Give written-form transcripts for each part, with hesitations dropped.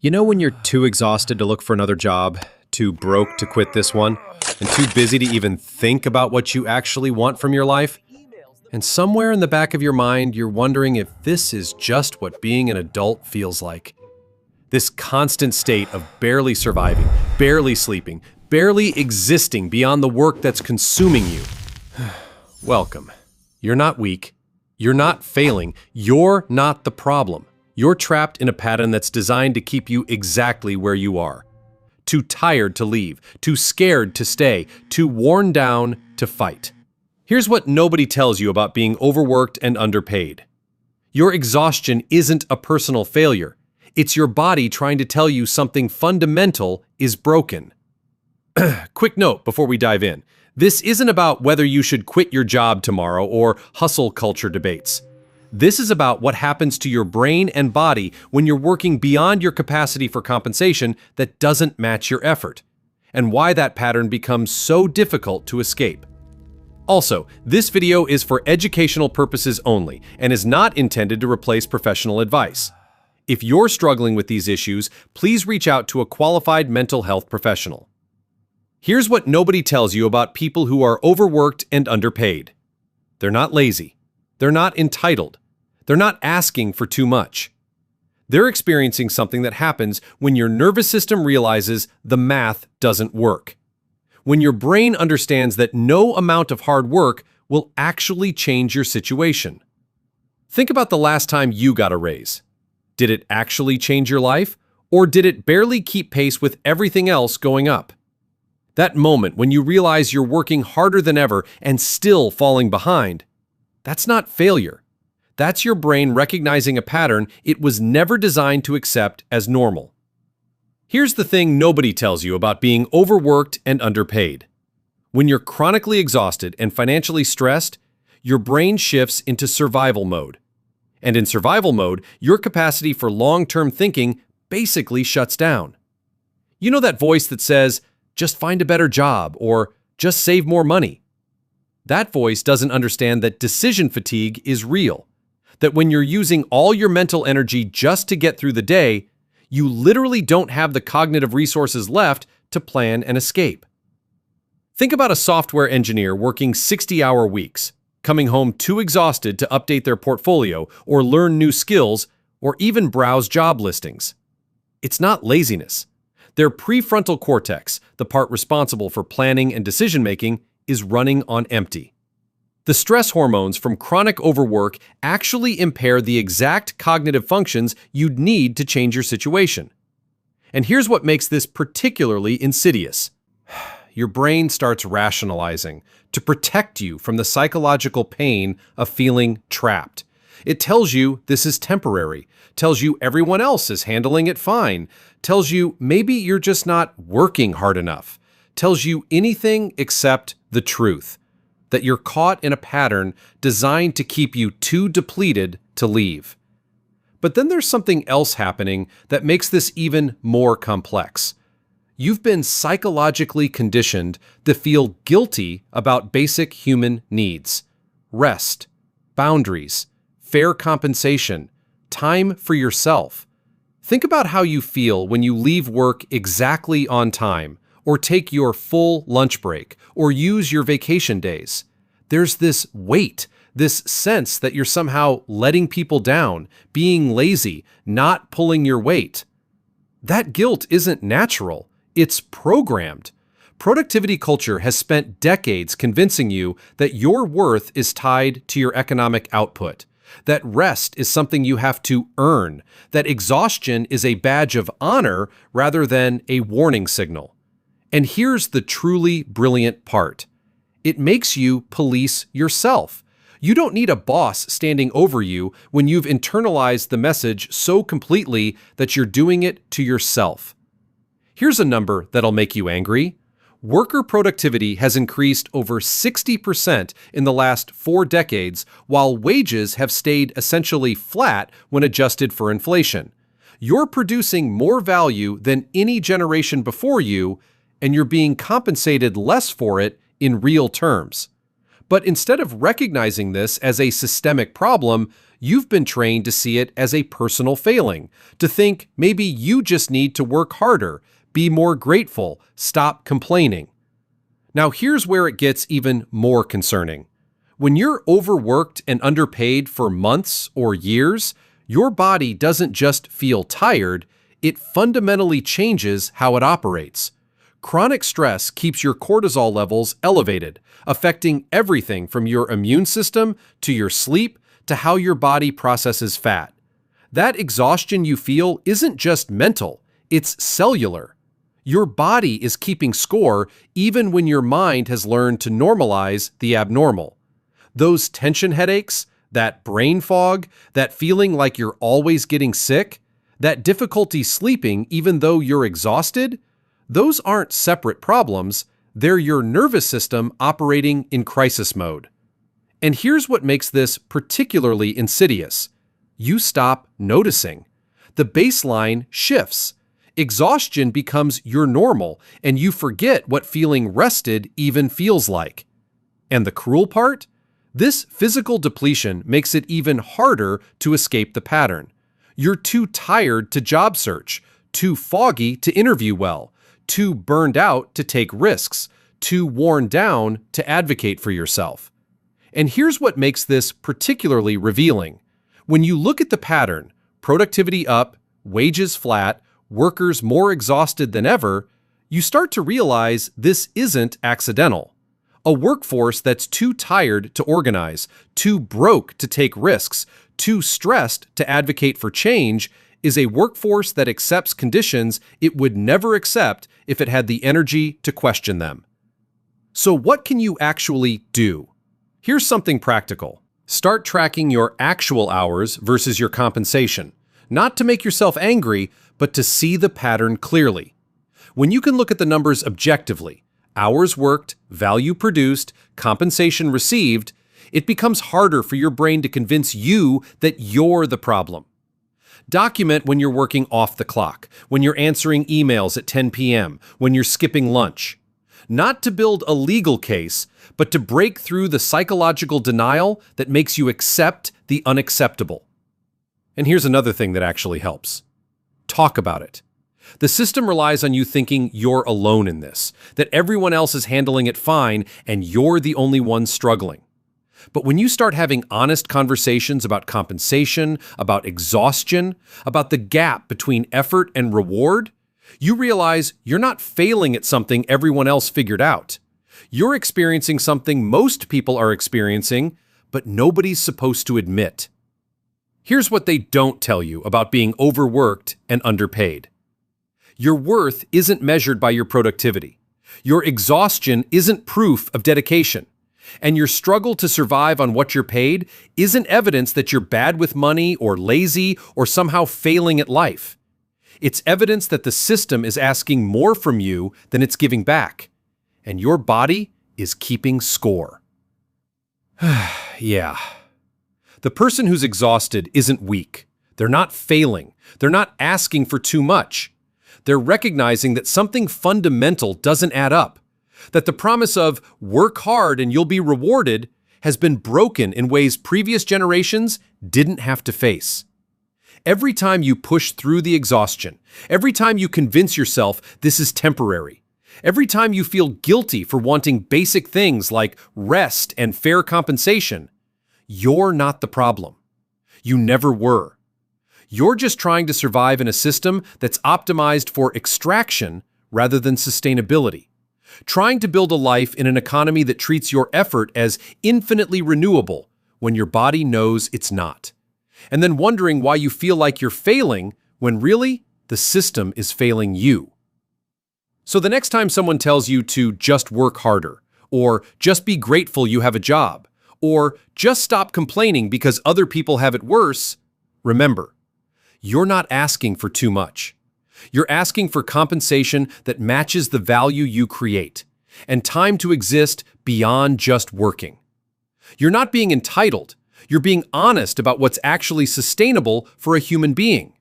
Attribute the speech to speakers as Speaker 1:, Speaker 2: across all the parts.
Speaker 1: You know when you're too exhausted to look for another job, too broke to quit this one, and too busy to even think about what you actually want from your life? And somewhere in the back of your mind, you're wondering if this is just what being an adult feels like. This constant state of barely surviving, barely sleeping, barely existing beyond the work that's consuming you. Welcome. You're not weak. You're not failing. You're not the problem. You're trapped in a pattern that's designed to keep you exactly where you are. Too tired to leave, too scared to stay, too worn down to fight. Here's what nobody tells you about being overworked and underpaid. Your exhaustion isn't a personal failure. It's your body trying to tell you something fundamental is broken. Quick note before we dive in. This isn't about whether you should quit your job tomorrow or hustle culture debates. This is about what happens to your brain and body when you're working beyond your capacity for compensation that doesn't match your effort, and why that pattern becomes so difficult to escape. Also, this video is for educational purposes only and is not intended to replace professional advice. If you're struggling with these issues, please reach out to a qualified mental health professional. Here's what nobody tells you about people who are overworked and underpaid. They're not lazy. They're not entitled. They're not asking for too much. They're experiencing something that happens when your nervous system realizes the math doesn't work. When your brain understands that no amount of hard work will actually change your situation. Think about the last time you got a raise. Did it actually change your life, or did it barely keep pace with everything else going up? That moment when you realize you're working harder than ever and still falling behind, that's not failure. That's your brain recognizing a pattern it was never designed to accept as normal. Here's the thing nobody tells you about being overworked and underpaid. When you're chronically exhausted and financially stressed, your brain shifts into survival mode. And in survival mode, your capacity for long-term thinking basically shuts down. You know that voice that says, just find a better job, or just save more money? That voice doesn't understand that decision fatigue is real. That when you're using all your mental energy just to get through the day, you literally don't have the cognitive resources left to plan and escape. Think about a software engineer working 60-hour weeks, coming home too exhausted to update their portfolio or learn new skills or even browse job listings. It's not laziness. Their prefrontal cortex, the part responsible for planning and decision-making, is running on empty. The stress hormones from chronic overwork actually impair the exact cognitive functions you'd need to change your situation. And here's what makes this particularly insidious. Your brain starts rationalizing to protect you from the psychological pain of feeling trapped. It tells you this is temporary, tells you everyone else is handling it fine, tells you maybe you're just not working hard enough, tells you anything except the truth, that you're caught in a pattern designed to keep you too depleted to leave. But then there's something else happening that makes this even more complex. You've been psychologically conditioned to feel guilty about basic human needs: rest, boundaries, fair compensation, time for yourself. Think about how you feel when you leave work exactly on time, or take your full lunch break, or use your vacation days. There's this weight, this sense that you're somehow letting people down, being lazy, not pulling your weight. That guilt isn't natural, it's programmed. Productivity culture has spent decades convincing you that your worth is tied to your economic output, that rest is something you have to earn, that exhaustion is a badge of honor rather than a warning signal. And here's the truly brilliant part. It makes you police yourself. You don't need a boss standing over you when you've internalized the message so completely that you're doing it to yourself. Here's a number that'll make you angry. Worker productivity has increased over 60% in the last 4 decades, while wages have stayed essentially flat when adjusted for inflation. You're producing more value than any generation before you, and you're being compensated less for it in real terms. But instead of recognizing this as a systemic problem, You've been trained to see it as a personal failing, to think maybe you just need to work harder, be more grateful, stop complaining. Now here's where it gets even more concerning. When you're overworked and underpaid for months or years, your body doesn't just feel tired, it fundamentally changes how it operates. Chronic stress keeps your cortisol levels elevated, affecting everything from your immune system to your sleep to how your body processes fat. That exhaustion you feel isn't just mental, it's cellular. Your body is keeping score even when your mind has learned to normalize the abnormal. Those tension headaches, that brain fog, that feeling like you're always getting sick, that difficulty sleeping even though you're exhausted, those aren't separate problems, they're your nervous system operating in crisis mode. And here's what makes this particularly insidious. You stop noticing. The baseline shifts. Exhaustion becomes your normal, and you forget what feeling rested even feels like. And the cruel part? This physical depletion makes it even harder to escape the pattern. You're too tired to job search, too foggy to interview well, too burned out to take risks, too worn down to advocate for yourself. And here's what makes this particularly revealing. When you look at the pattern, productivity up, wages flat, workers more exhausted than ever, you start to realize this isn't accidental. A workforce that's too tired to organize, too broke to take risks, too stressed to advocate for change is a workforce that accepts conditions it would never accept if it had the energy to question them. So what can you actually do? Here's something practical. Start tracking your actual hours versus your compensation, not to make yourself angry, but to see the pattern clearly. When you can look at the numbers objectively, hours worked, value produced, compensation received, it becomes harder for your brain to convince you that you're the problem. Document when you're working off the clock, when you're answering emails at 10 p.m., when you're skipping lunch. Not to build a legal case, but to break through the psychological denial that makes you accept the unacceptable. And here's another thing that actually helps. Talk about it. The system relies on you thinking you're alone in this, that everyone else is handling it fine and you're the only one struggling. But when you start having honest conversations about compensation, about exhaustion, about the gap between effort and reward, you realize you're not failing at something everyone else figured out. You're experiencing something most people are experiencing, but nobody's supposed to admit. Here's what they don't tell you about being overworked and underpaid. Your worth isn't measured by your productivity. Your exhaustion isn't proof of dedication. And your struggle to survive on what you're paid isn't evidence that you're bad with money or lazy or somehow failing at life. It's evidence that the system is asking more from you than it's giving back. And your body is keeping score. Yeah. The person who's exhausted isn't weak. They're not failing. They're not asking for too much. They're recognizing that something fundamental doesn't add up. That the promise of work hard and you'll be rewarded has been broken in ways previous generations didn't have to face. Every time you push through the exhaustion, every time you convince yourself this is temporary, every time you feel guilty for wanting basic things like rest and fair compensation, you're not the problem. You never were. You're just trying to survive in a system that's optimized for extraction rather than sustainability. Trying to build a life in an economy that treats your effort as infinitely renewable when your body knows it's not. And then wondering why you feel like you're failing when really the system is failing you. So the next time someone tells you to just work harder, or just be grateful you have a job, or just stop complaining because other people have it worse, remember, you're not asking for too much. You're asking for compensation that matches the value you create, and time to exist beyond just working. You're not being entitled. You're being honest about what's actually sustainable for a human being.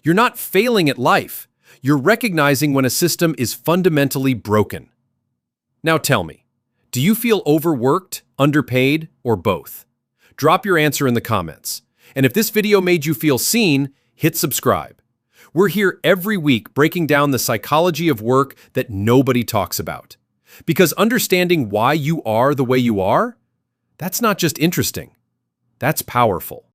Speaker 1: You're not failing at life. You're recognizing when a system is fundamentally broken. Now tell me, do you feel overworked, underpaid, or both? Drop your answer in the comments. And if this video made you feel seen, hit subscribe. We're here every week breaking down the psychology of work that nobody talks about. Because understanding why you are the way you are, that's not just interesting, that's powerful.